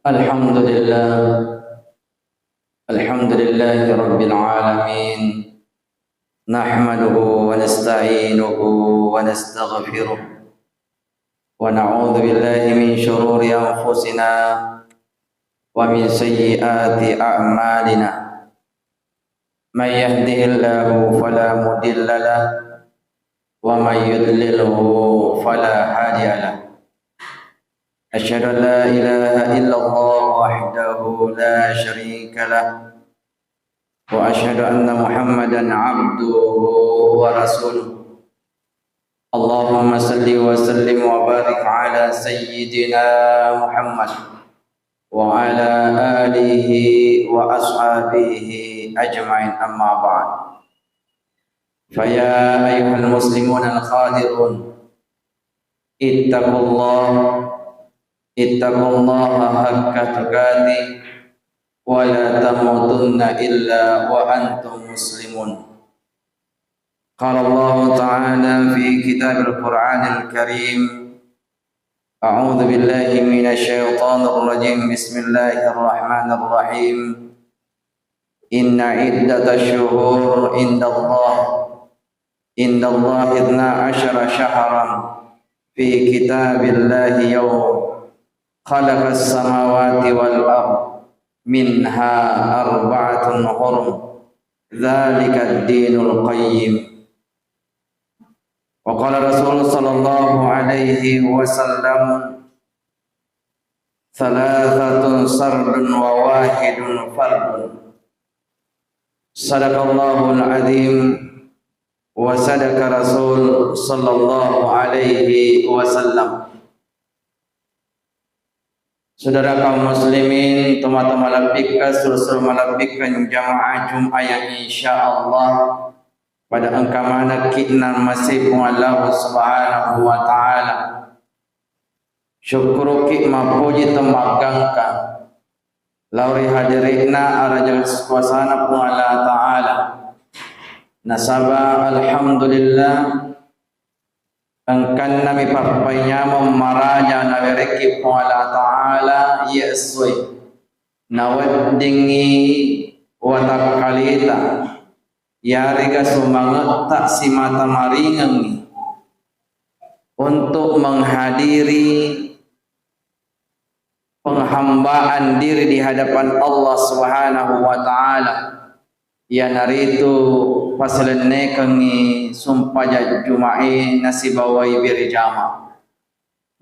Alhamdulillah, alhamdulillahi rabbil alamin. Nahmaduhu wa nasta'inuhu wa nastaghfiruh wa na'udzu billahi min shururi anfusina wa min sayyiati a'malina. Man yahdihillahu fala mudilla lahu wa man yudlilhu fala hadiya lahu. Asyhadu an la ilaha illallah wahdahu la syarika lah wa asyhadu anna Muhammadan abduhu wa rasuluh. Allahumma salli wa sallim wa barik ala sayyidina Muhammad wa ala alihi wa ashabihi ajma'in, amma ba'd. Faya ayyuhal muslimun al-khadirun, ittaqullaha haqqa tuqatih wa la tamutunna illa wa antum muslimun. Qala Allah Ta'ala fi kitabil Qur'anil Karim, a'udzu billahi minasy syaithanir rajim. Bismillahirrahmanirrahim. Inna iddatash syuhur indallahi 12 syahran fi kitabillahi yawm khalaqas samawati wal ard minha arba'atun hurum dzalika ad-dinul qayyim. Wa qala Rasul sallallahu alaihi wasallam, thalathatun sardun wa wahidun fardun. Sadaqallahul azim wa sadaqa Rasul sallallahu alaihi wasallam. Saudara kaum muslimin, teman-teman labika suruh malabikan jamaah Jum'ah yang insyaallah pada engkamana kita masih Allah subhanahu wa ta'ala. Syukuru ki mapuji temagangkan lauri hadirina araja suasana Allah ta'ala. Nasaba alhamdulillah engkan nami papainya memaraja nabereki Allah ta'ala yeswe nawaddingi watakalita yariga sumangat tak si mata maringangi untuk menghadiri penghambaan diri di hadapan Allah Subhanahu wa ta'ala. Ya naritu pasalene kangi sumpah Jum'ah nasibawai birjama.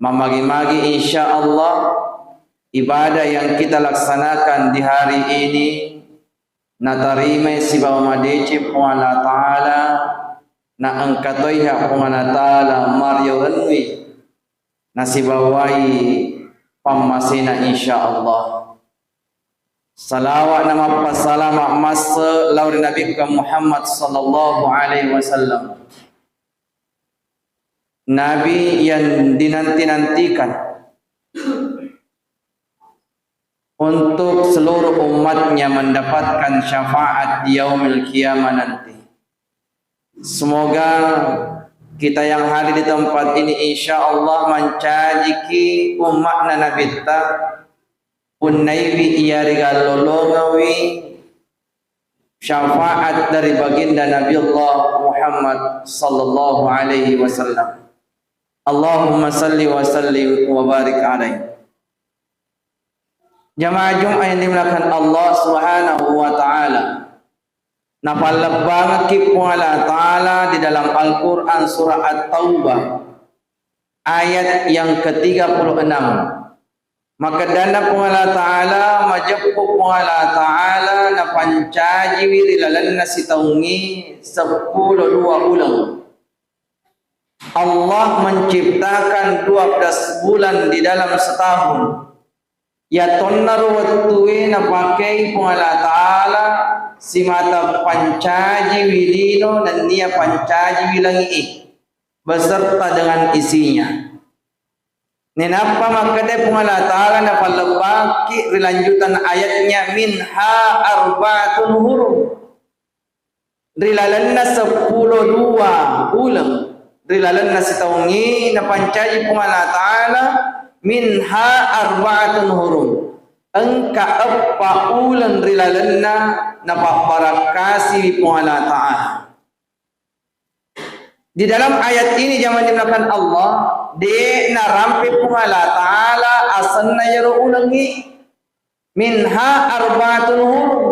Mamagi-magi insyaallah ibadah yang kita laksanakan di hari ini natarime sibawa madeci Allah ta'ala na angkatoiha Allah ta'ala maryawanwi nasibawai pamasina insyaallah. Salawat nama pasalama masa lauri Nabi Muhammad sallallahu alaihi wasallam, Nabi yang dinanti-nantikan untuk seluruh umatnya mendapatkan syafaat di yaumil qiyamah nanti. Semoga kita yang hadir di tempat ini insyaallah mencajiki umatna Nabi ta Unaibi iya rigalolongawi syafaat dari baginda Nabi Allah Muhammad sallallahu alaihi wasallam. Allahumma salli wa sallim wa barik alaihi. Jamaah Jum'ah yang dimulakan Allah subhanahu wa ta'ala, napalabang kipu Allah ta'ala di dalam Al-Quran surah At-Taubah ayat yang ke-36. Maka dana Allah ta'ala majapuk Allah ta'ala na pancaji wirilalan na sitaungi 10 ulang. Allah menciptakan 12 bulan di dalam setahun. Ya tonnaru wattuwe na pakai Allah ta'ala si mata pancaji wilino dan niya pancaji wilangi beserta dengan isinya. Nenapa makade Allah ta'ala na palabaki rilanjutan ayatnya minha arba'atun hurum. Rilalan na 10 ulang. Rilalan na sitaungi na pancaji Allah ta'ala minha arba'atun hurum. engka apa ulan rilalanna napabarakasi pun Allah Ta'ala. Di dalam ayat ini jangan dimulakan Allah de narampe pun Allah Ta'ala asanna yaro ulangi minha arba'atun hurum.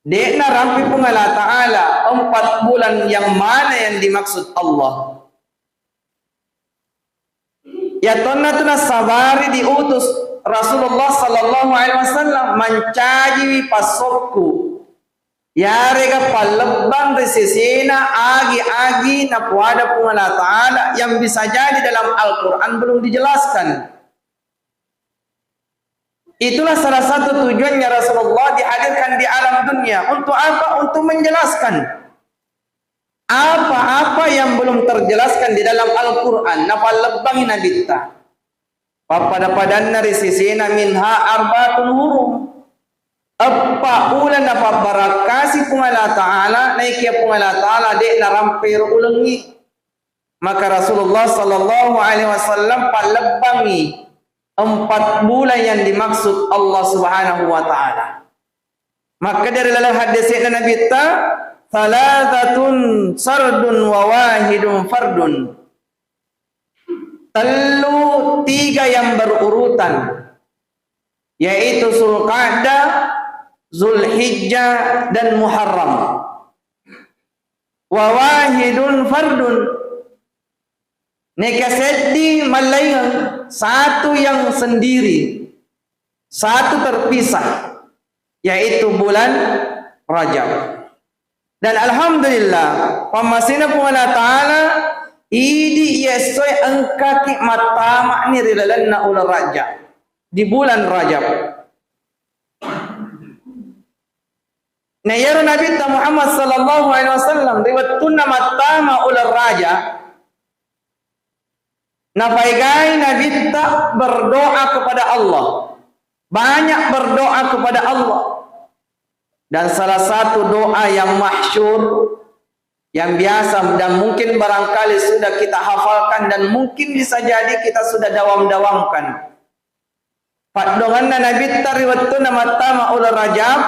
De narampe pun Allah Ta'ala 4 bulan yang mana yang dimaksud Allah. Ya tonna sabari diutus Rasulullah sallallahu alaihi wasallam mencaji pasokku. Ya rega palebang resesena agi-agi na puada pun Allah Ta'ala yang bisa jadi dalam Al-Quran belum dijelaskan. Itulah salah satu tujuannya Rasulullah dihadirkan di alam dunia. Untuk apa? Untuk menjelaskan apa-apa yang belum terjelaskan di dalam Al-Quran. Na palebang nabita. Papada-padanna resesena minha arba'atun hurum. Apa ulan apa barakasi pun Allah Ta'ala naikia pun Allah Ta'ala dek narampir ulangi. Maka Rasulullah sallallahu alaihi wasallam palebangi 4 bulan yang dimaksud Allah Subhanahu wa Ta'ala. Maka dari dalam hadis Nabi ta thalathatun sardun wa wahidun fardun. Telu 3 yang berurutan, yaitu Zulqa'dah, Zulhijjah dan Muharram. Wa wahidun fardun, nekasedi malayan, satu yang sendiri, satu terpisah, yaitu bulan Rajab. Dan alhamdulillah pamasina pun Allah Ta'ala idi yesoi angkaki matama ni rilalanna ular Rajab di bulan Rajab. Na yara Nabi Muhammad sallallahu alaihi wasallam riwayatuna matama ular Rajab. Na paigai Nabi berdoa kepada Allah. Banyak berdoa kepada Allah. Dan salah satu doa yang masyhur yang biasa dan mungkin barangkali sudah kita hafalkan dan mungkin bisa jadi kita sudah dawam-dawamkan. Padonganna Nabi riwayatuna matama ular Rajab.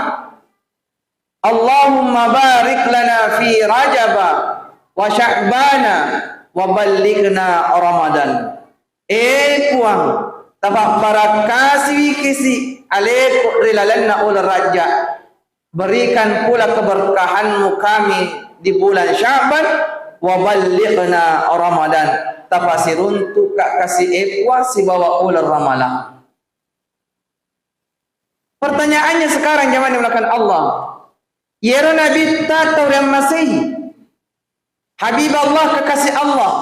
Allahumma barik lana fi Rajaba wa Sya'bana wa ballighna Ramadan. Kuang tabak barakasi kisi alaiku rilalanna ular Rajab. Berikan pula keberkahanmu kami di bulan Sya'ban wa ballighna Ramadan. Tafasirun tu kak kasih ekwa si bawa ular Ramalan. Pertanyaannya sekarang zaman dimulakan Allah. Yara Nabi tahu yang masih Habib Allah kekasih Allah.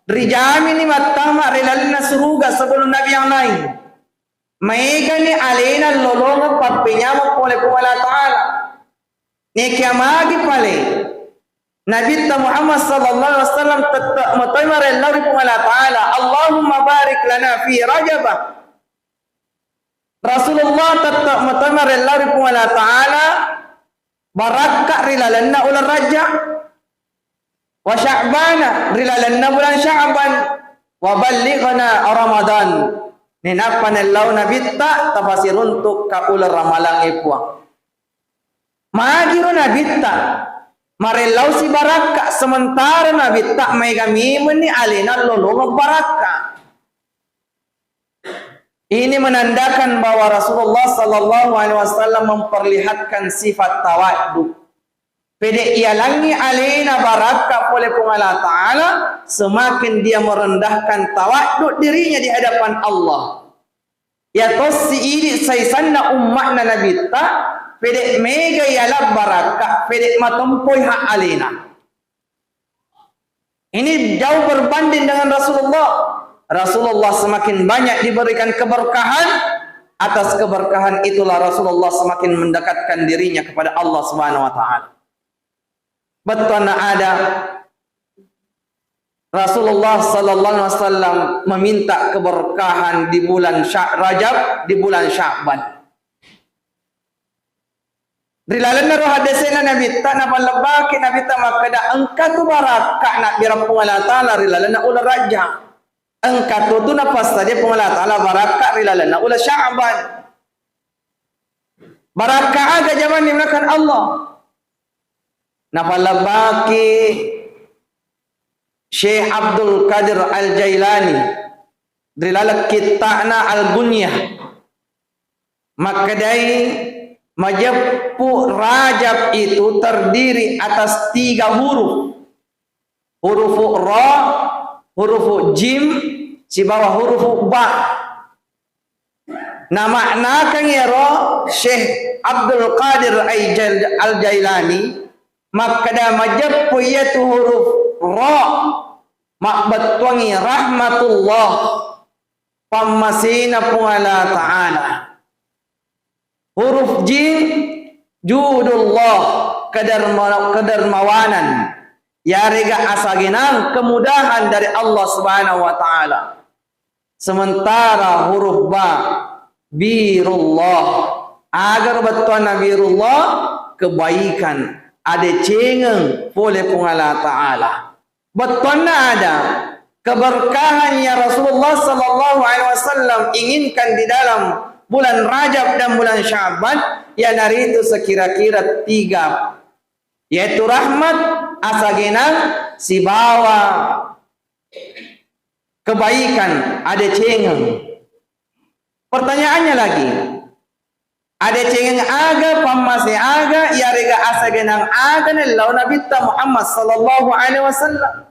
Rijami ni matama rilalina suruga sebelum Nabi yang lain. Mereka ni alena lolonga papinya oleh Allah Ta'ala. Ni kiamagi pale. Nabi Muhammad sallallahu alaihi wasallam tetap mataimar Allah Ta'ala. Allahumma barik lana fi Rajabah. Rasulullah tetap mataimar Allah Ta'ala. Barakah rilalanna ular Rajab wa Sya'bana rilalanna bulan Sya'ban wa ballighna Ramadan. Ninapan Allah Nabi ta tafasirun tu ka ular ramalang ipwa. Magiru Nabi ta marelau si barakah sementara Nabi ta megami ni alina lolong barakah. Ini menandakan bahwa Rasulullah sallallahu alaihi wasallam memperlihatkan sifat tawaddu. Pede ialangi alaina barakah oleh Allah Ta'ala, semakin dia merendahkan tawaddu dirinya di hadapan Allah. Ya tosi ini saisanna ummatna Nabi ta pede mega ialah barakah pede matompoi hak alaina. Ini jauh berbanding dengan Rasulullah. Rasulullah semakin banyak diberikan keberkahan. Atas keberkahan itulah Rasulullah semakin mendekatkan dirinya kepada Allah Subhanahu wa Ta'ala. Betul ada Rasulullah sallallahu alaihi wasallam meminta keberkahan di bulan Rajab, di bulan Sya'ban. Rilalanna roh hadisena Nabi ta napa lebaki Nabi ta makada engka tu barakah nak birapung Allah Ta'ala rilalanna ulah Rajab. Engkau tu nafas saja pengalat Allah barakah rilalanna ulah Sya'ban. Barakah aga zaman dimulakan Allah. Napalabaki Syekh Abdul Qadir Al-Jailani Drilalak kita'na Al-Gunyah Makadai Majappu Rajab itu terdiri atas 3 huruf. Huruf Ra, huruf Jim, si bawah huruf Ba. Nah maknakan ya Ra Syekh Abdul Qadir Al-Jailani makada majappu yaitu huruf Ra makbatuangi rahmatullah pamasina pungala ta'ala. Huruf Jim judullah kedermawanan yarega asaginang kemudahan dari Allah Subhanahu wa taala. Sementara huruf Ba birullah agar betul birullah kebaikan ada cengeng boleh pungala taala. Betul ada keberkahan yang Rasulullah sallallahu alaihi wasallam inginkan di dalam bulan Rajab dan bulan Sya'ban, yang dari itu sekira-kira 3, yaitu rahmat, asagenang, si bawa kebaikan, ada cengeng. Pertanyaannya lagi, ada cengeng aga, pamase aga, ya rega asagenang aga nelau Nabi Muhammad sallallahu alaihi wasallam.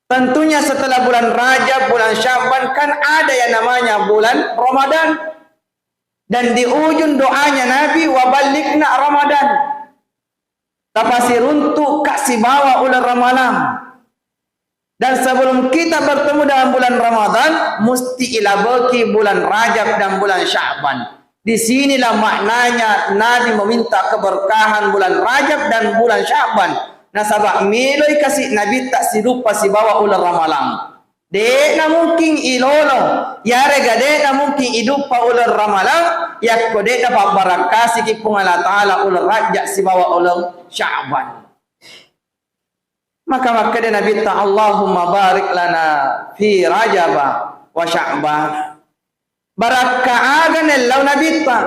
Tentunya setelah bulan Rajab, bulan Sya'ban kan ada yang namanya bulan Ramadan. Dan di ujung doanya Nabi wabalikna Ramadan. Tapasir untuk kasih bawa ular Ramadan. Dan sebelum kita bertemu dalam bulan Ramadan, mesti ilabaki bulan Rajab dan bulan Sya'ban. Di sinilah maknanya Nabi meminta keberkahan bulan Rajab dan bulan Sya'ban. Nasabak miloi kasih Nabi tak sirupa si bawa ular ramalang. Dek na mungkin ilolo. Ya rega dek na mungkin idupa ular ramalang. Ya ko dek na pabarakasi ki pungala ta'ala ular rajak si bawa ular Sya'ban. Maka dia Nabi ta Allahumma barik lana fi Rajaba wa Sya'ban. Barakah aga nelau Nabi ta.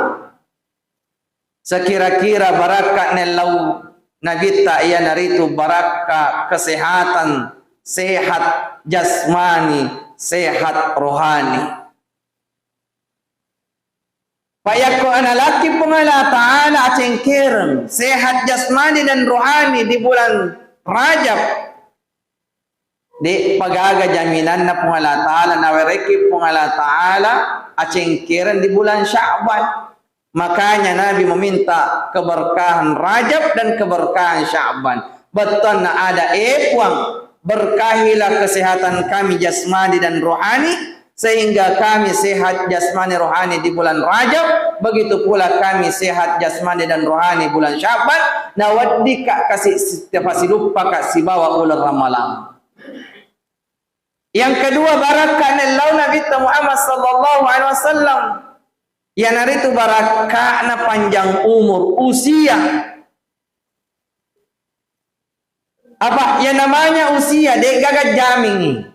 Sekira-kira barakah nelau Nabi tak ia naritu barakah kesehatan, sehat jasmani, sehat rohani. Payakku analaki pengala ta'ala cengkirem, sehat jasmani dan rohani di bulan Rajab. Di pagaga jaminan na pengala ta'ala, nawareki pengala ta'ala cengkirem di bulan Sya'ban. Makanya Nabi meminta keberkahan Rajab dan keberkahan Sya'ban. Betul na ada epuang. Berkahilah kesehatan kami jasmani dan rohani. Sehingga kami sehat jasmani rohani di bulan Rajab. Begitu pula kami sehat jasmani dan rohani bulan Sya'ban. Nawadika kasih lupa kasih bawa ular ramalan. Yang kedua barakah nillau Nabi Muhammad sallallahu alaihi wasallam. Yang hari itu barakah na panjang umur, usia. Apa yang namanya usia? Dek gagat jamin.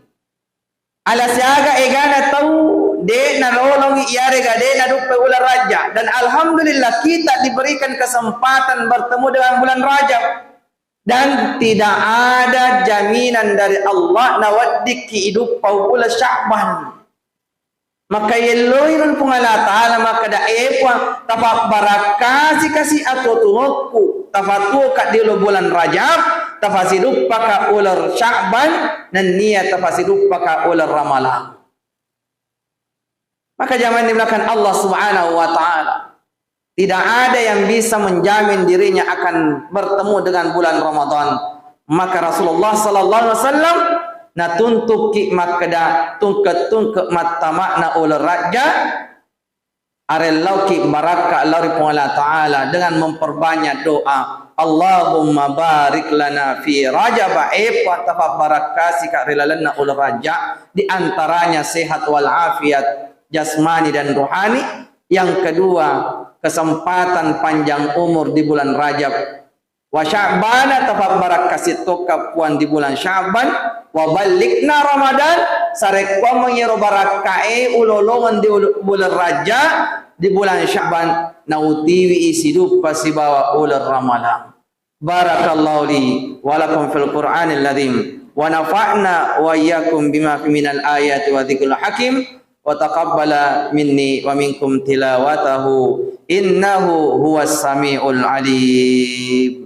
Alasiaga egana tahu dek na lolong iare gade na dupe ular Rajab. Dan alhamdulillah kita diberikan kesempatan bertemu dengan bulan Rajab. Dan tidak ada jaminan dari Allah na wadik hidup ular Sya'ban. Maka yeloirun pungala ta'ala maka daepa tapak barakasi kasih atau tungokku tafatu kat di bulan Rajab tafasidup paka ular Sya'ban dan niat tafasidup paka ular Ramalan. Maka zaman dimulakan Allah Subhanahu wa taala. Tidak ada yang bisa menjamin dirinya akan bertemu dengan bulan Ramadan. Maka Rasulullah sallallahu alaihi wasallam na tuntuk ki makada tungket mata makna ular raja arellau ki baraka Allah Subhanahu taala dengan memperbanyak doa Allahumma barik lana fi Rajab wa tafabarakasi ka rilalana ular raja di antaranya sehat wal afiat jasmani dan rohani. Yang kedua kesempatan panjang umur di bulan Rajab wa Sya'ban tafabarakasi toka puan di bulan Sya'ban wa balikna Ramadan sarek wa mengiru barakae ulolongan di bulan Rajab di bulan Syaban na utiwi isidup pasibawa ular ramalan. Barakallahu li wa lakum fil Qur'anil azim wa nafa'na wa iyyakum bima fi minal ayati wa dzikril hakim wa taqabbala minni wa minkum tilawatahu innahu huwas samiul alim.